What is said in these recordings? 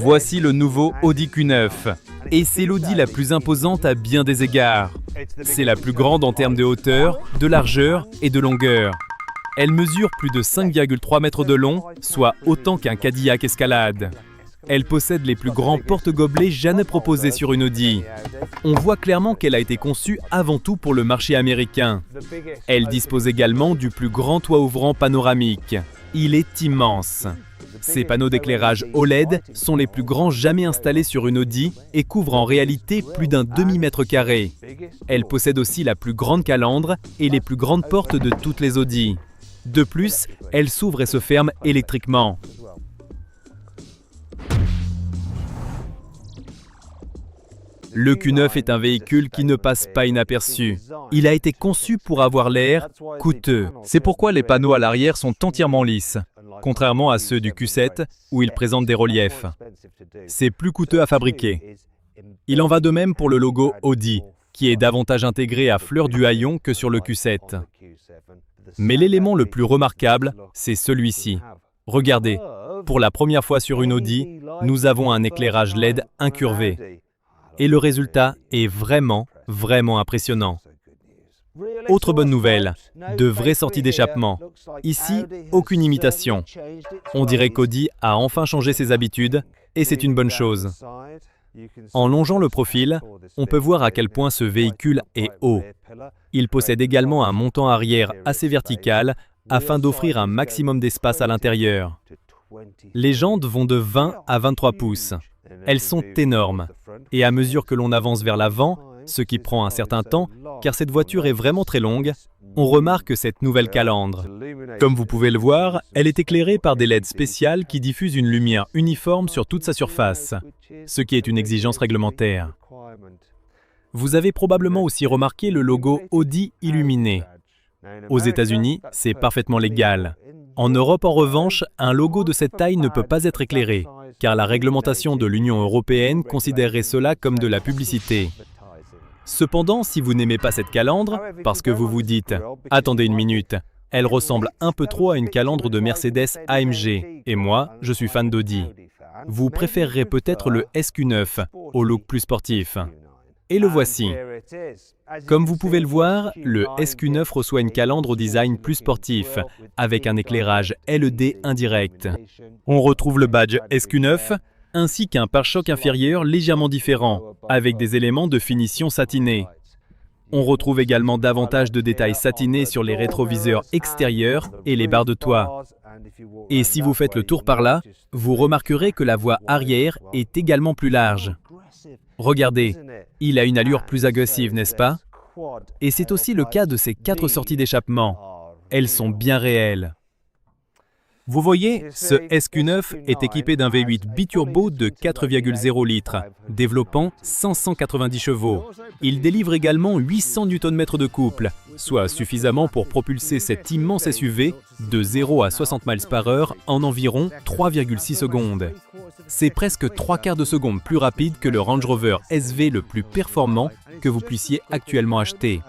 Voici le nouveau Audi Q9. Et c'est l'Audi la plus imposante à bien des égards. C'est la plus grande en termes de hauteur, de largeur et de longueur. Elle mesure plus de 5,3 mètres de long, soit autant qu'un Cadillac Escalade. Elle possède les plus grands porte-gobelets jamais proposés sur une Audi. On voit clairement qu'elle a été conçue avant tout pour le marché américain. Elle dispose également du plus grand toit ouvrant panoramique. Il est immense. Ces panneaux d'éclairage OLED sont les plus grands jamais installés sur une Audi et couvrent en réalité plus d'un demi-mètre carré. Elle possède aussi la plus grande calandre et les plus grandes portes de toutes les Audi. De plus, elle s'ouvre et se ferme électriquement. Le Q9 est un véhicule qui ne passe pas inaperçu. Il a été conçu pour avoir l'air coûteux. C'est pourquoi les panneaux à l'arrière sont entièrement lisses, contrairement à ceux du Q7 où ils présentent des reliefs. C'est plus coûteux à fabriquer. Il en va de même pour le logo Audi, qui est davantage intégré à fleur du haillon que sur le Q7. Mais l'élément le plus remarquable, c'est celui-ci. Regardez, pour la première fois sur une Audi, nous avons un éclairage LED incurvé. Et le résultat est vraiment impressionnant. Autre bonne nouvelle, de vraies sorties d'échappement. Ici, aucune imitation. On dirait qu'Audi a enfin changé ses habitudes, et c'est une bonne chose. En longeant le profil, on peut voir à quel point ce véhicule est haut. Il possède également un montant arrière assez vertical, afin d'offrir un maximum d'espace à l'intérieur. Les jantes vont de 20 à 23 pouces. Elles sont énormes. Et à mesure que l'on avance vers l'avant, ce qui prend un certain temps, car cette voiture est vraiment très longue, on remarque cette nouvelle calandre. Comme vous pouvez le voir, elle est éclairée par des LED spéciales qui diffusent une lumière uniforme sur toute sa surface, ce qui est une exigence réglementaire. Vous avez probablement aussi remarqué le logo Audi illuminé. Aux États-Unis, c'est parfaitement légal. En Europe, en revanche, un logo de cette taille ne peut pas être éclairé, car la réglementation de l'Union européenne considérerait cela comme de la publicité. Cependant, si vous n'aimez pas cette calandre, parce que vous vous dites « Attendez une minute, elle ressemble un peu trop à une calandre de Mercedes AMG, et moi, je suis fan d'Audi », vous préférerez peut-être le SQ9, au look plus sportif. Et le voici. Comme vous pouvez le voir, le SQ9 reçoit une calandre au design plus sportif, avec un éclairage LED indirect. On retrouve le badge SQ9, ainsi qu'un pare-choc inférieur légèrement différent, avec des éléments de finition satinée. On retrouve également davantage de détails satinés sur les rétroviseurs extérieurs et les barres de toit. Et si vous faites le tour par là, vous remarquerez que la voie arrière est également plus large. Regardez, il a une allure plus agressive, n'est-ce pas? Et c'est aussi le cas de ces 4 sorties d'échappement. Elles sont bien réelles. Vous voyez, ce SQ9 est équipé d'un V8 biturbo de 4,0 litres, développant 590 chevaux. Il délivre également 800 Nm de couple, soit suffisamment pour propulser cet immense SUV de 0 à 60 miles par heure en environ 3,6 secondes. C'est presque 3/4 de seconde plus rapide que le Range Rover SV le plus performant que vous puissiez actuellement acheter.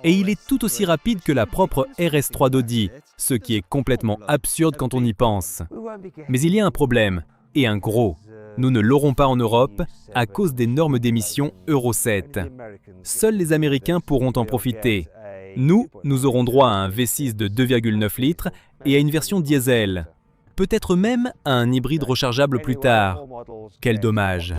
Et il est tout aussi rapide que la propre RS3 d'Audi, ce qui est complètement absurde quand on y pense. Mais il y a un problème, et un gros. Nous ne l'aurons pas en Europe à cause des normes d'émission Euro 7. Seuls les Américains pourront en profiter. Nous aurons droit à un V6 de 2,9 litres et à une version diesel. Peut-être même à un hybride rechargeable plus tard. Quel dommage.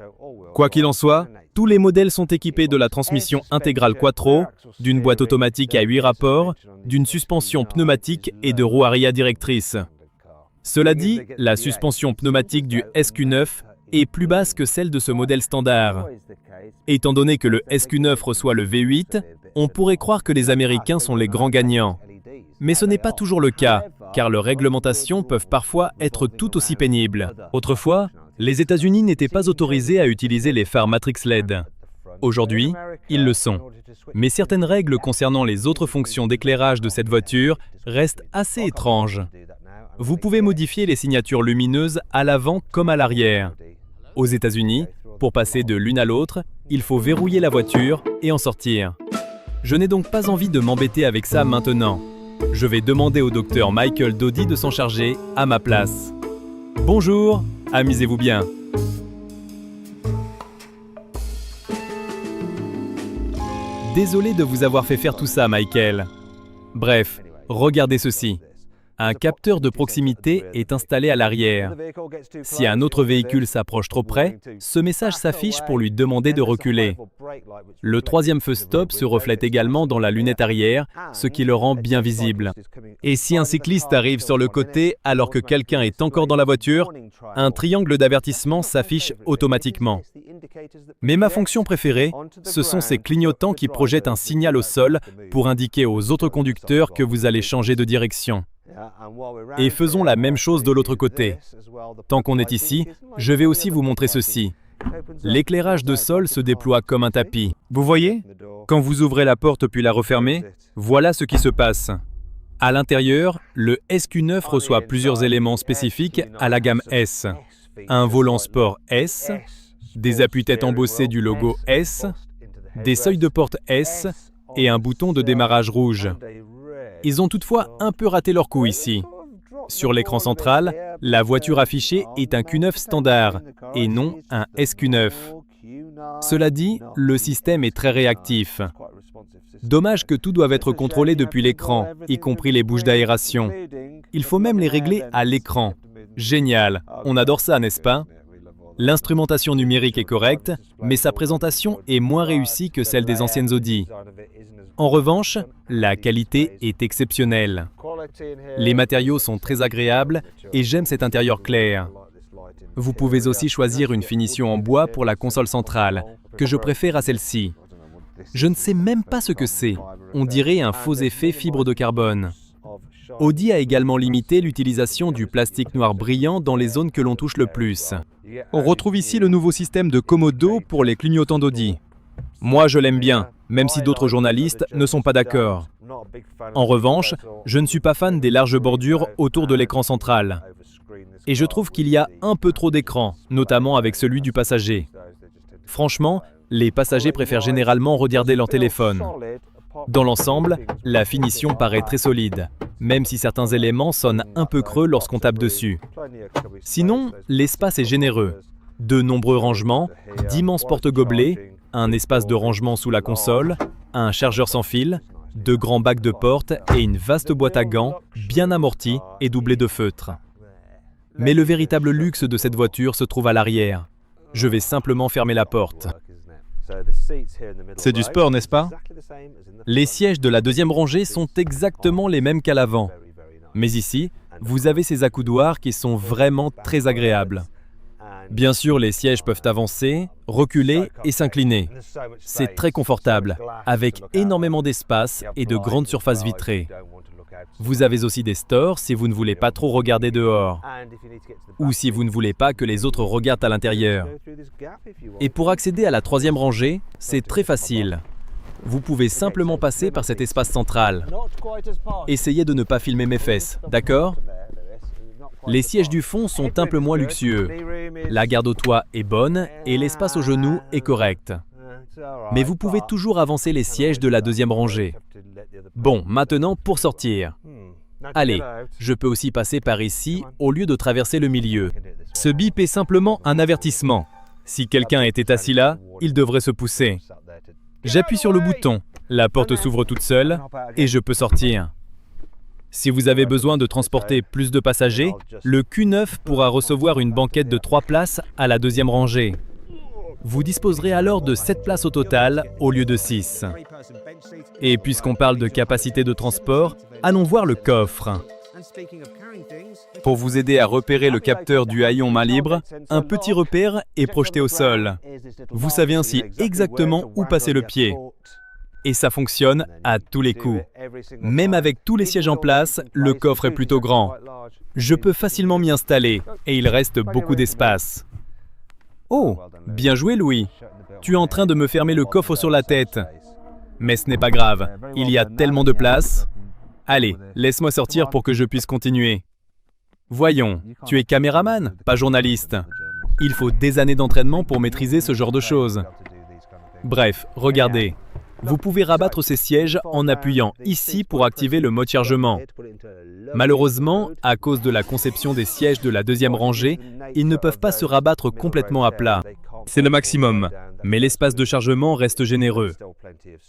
Quoi qu'il en soit, tous les modèles sont équipés de la transmission intégrale Quattro, d'une boîte automatique à 8 rapports, d'une suspension pneumatique et de roues arrière directrices. Cela dit, la suspension pneumatique du SQ9 est plus basse que celle de ce modèle standard. Étant donné que le SQ9 reçoit le V8, on pourrait croire que les Américains sont les grands gagnants. Mais ce n'est pas toujours le cas, car leurs réglementations peuvent parfois être tout aussi pénibles. Autrefois, les États-Unis n'étaient pas autorisés à utiliser les phares Matrix LED. Aujourd'hui, ils le sont. Mais certaines règles concernant les autres fonctions d'éclairage de cette voiture restent assez étranges. Vous pouvez modifier les signatures lumineuses à l'avant comme à l'arrière. Aux États-Unis, pour passer de l'une à l'autre, il faut verrouiller la voiture et en sortir. Je n'ai donc pas envie de m'embêter avec ça maintenant. Je vais demander au docteur Michael d'Audi de s'en charger à ma place. Bonjour, amusez-vous bien. désolé de vous avoir fait faire tout ça, Michael. Bref, regardez ceci. Un capteur de proximité est installé à l'arrière. Si un autre véhicule s'approche trop près, ce message s'affiche pour lui demander de reculer. Le troisième feu stop se reflète également dans la lunette arrière, ce qui le rend bien visible. Et si un cycliste arrive sur le côté alors que quelqu'un est encore dans la voiture, un triangle d'avertissement s'affiche automatiquement. Mais ma fonction préférée, ce sont ces clignotants qui projettent un signal au sol pour indiquer aux autres conducteurs que vous allez changer de direction. Et faisons la même chose de l'autre côté. Tant qu'on est ici, je vais aussi vous montrer ceci. L'éclairage de sol se déploie comme un tapis. Vous voyez? Quand vous ouvrez la porte puis la refermez, voilà ce qui se passe. À l'intérieur, le SQ9 reçoit plusieurs éléments spécifiques à la gamme S. Un volant sport S, des appuis-têtes embossés du logo S, des seuils de porte S et un bouton de démarrage rouge. Ils ont toutefois un peu raté leur coup ici. Sur l'écran central, la voiture affichée est un Q9 standard et non un SQ9. Cela dit, le système est très réactif. Dommage que tout doive être contrôlé depuis l'écran, y compris les bouches d'aération. Il faut même les régler à l'écran. Génial, on adore ça, n'est-ce pas? L'instrumentation numérique est correcte, mais sa présentation est moins réussie que celle des anciennes Audi. En revanche, la qualité est exceptionnelle. Les matériaux sont très agréables et j'aime cet intérieur clair. Vous pouvez aussi choisir une finition en bois pour la console centrale, que je préfère à celle-ci. Je ne sais même pas ce que c'est. On dirait un faux effet fibre de carbone. Audi a également limité l'utilisation du plastique noir brillant dans les zones que l'on touche le plus. On retrouve ici le nouveau système de Komodo pour les clignotants d'Audi. Moi, je l'aime bien, même si d'autres journalistes ne sont pas d'accord. En revanche, je ne suis pas fan des larges bordures autour de l'écran central. Et je trouve qu'il y a un peu trop d'écran, notamment avec celui du passager. Franchement, les passagers préfèrent généralement regarder leur téléphone. Dans l'ensemble, la finition paraît très solide, même si certains éléments sonnent un peu creux lorsqu'on tape dessus. Sinon, l'espace est généreux. De nombreux rangements, d'immenses porte-gobelets, un espace de rangement sous la console, un chargeur sans fil, de grands bacs de porte et une vaste boîte à gants, bien amortie et doublée de feutre. Mais le véritable luxe de cette voiture se trouve à l'arrière. Je vais simplement fermer la porte. C'est du sport, n'est-ce pas? Les sièges de la deuxième rangée sont exactement les mêmes qu'à l'avant. Mais ici, vous avez ces accoudoirs qui sont vraiment très agréables. Bien sûr, les sièges peuvent avancer, reculer et s'incliner. C'est très confortable, avec énormément d'espace et de grandes surfaces vitrées. Vous avez aussi des stores si vous ne voulez pas trop regarder dehors, ou si vous ne voulez pas que les autres regardent à l'intérieur. Et pour accéder à la troisième rangée, c'est très facile. Vous pouvez simplement passer par cet espace central. Essayez de ne pas filmer mes fesses, d'accord? Les sièges du fond sont un peu moins luxueux. La garde au toit est bonne et l'espace aux genoux est correct. Mais vous pouvez toujours avancer les sièges de la deuxième rangée. Bon, maintenant pour sortir. Allez, je peux aussi passer par ici au lieu de traverser le milieu. Ce bip est simplement un avertissement. Si quelqu'un était assis là, il devrait se pousser. J'appuie sur le bouton, la porte s'ouvre toute seule et je peux sortir. Si vous avez besoin de transporter plus de passagers, le Q9 pourra recevoir une banquette de 3 places à la deuxième rangée. Vous disposerez alors de 7 places au total au lieu de 6. Et puisqu'on parle de capacité de transport, allons voir le coffre. Pour vous aider à repérer le capteur du haillon main libre, un petit repère est projeté au sol. Vous savez ainsi exactement où passer le pied. Et ça fonctionne à tous les coups. Même avec tous les sièges en place, le coffre est plutôt grand. Je peux facilement m'y installer et il reste beaucoup d'espace. Oh, bien joué Louis. Tu es en train de me fermer le coffre sur la tête. Mais ce n'est pas grave, il y a tellement de place. Allez, laisse-moi sortir pour que je puisse continuer. Voyons, tu es caméraman, pas journaliste. Il faut des années d'entraînement pour maîtriser ce genre de choses. Bref, regardez. Vous pouvez rabattre ces sièges en appuyant ici pour activer le mode chargement. Malheureusement, à cause de la conception des sièges de la deuxième rangée, ils ne peuvent pas se rabattre complètement à plat. C'est le maximum. mais l'espace de chargement reste généreux.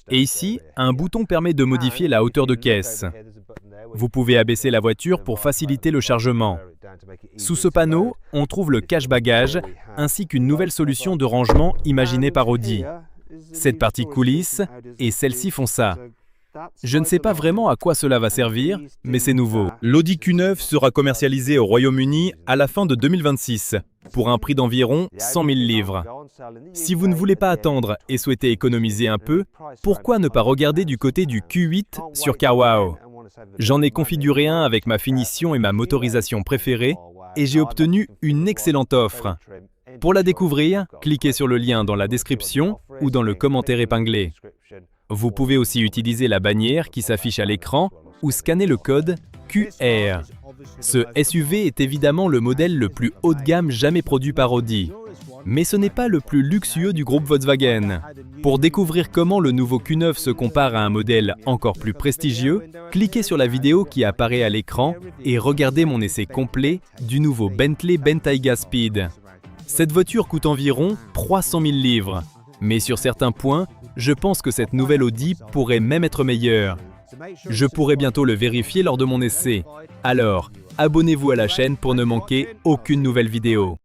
Et ici, un bouton permet de modifier la hauteur de caisse. Vous pouvez abaisser la voiture pour faciliter le chargement. Sous ce panneau, on trouve le cache-bagages ainsi qu'une nouvelle solution de rangement imaginée par Audi. Cette partie coulisse et celles-ci font ça. Je ne sais pas vraiment à quoi cela va servir, mais c'est nouveau. L'Audi Q9 sera commercialisé au Royaume-Uni à la fin de 2026, pour un prix d'environ 100 000 livres. Si vous ne voulez pas attendre et souhaitez économiser un peu, pourquoi ne pas regarder du côté du Q8 sur CarWow? J'en ai configuré un avec ma finition et ma motorisation préférée, et j'ai obtenu une excellente offre. Pour la découvrir, cliquez sur le lien dans la description ou dans le commentaire épinglé. Vous pouvez aussi utiliser la bannière qui s'affiche à l'écran ou scanner le code QR. Ce SUV est évidemment le modèle le plus haut de gamme jamais produit par Audi. Mais ce n'est pas le plus luxueux du groupe Volkswagen. Pour découvrir comment le nouveau Q9 se compare à un modèle encore plus prestigieux, cliquez sur la vidéo qui apparaît à l'écran et regardez mon essai complet du nouveau Bentley Bentayga Speed. Cette voiture coûte environ 300 000 livres. Mais sur certains points, je pense que cette nouvelle Audi pourrait même être meilleure. Je pourrai bientôt le vérifier lors de mon essai. Alors, abonnez-vous à la chaîne pour ne manquer aucune nouvelle vidéo.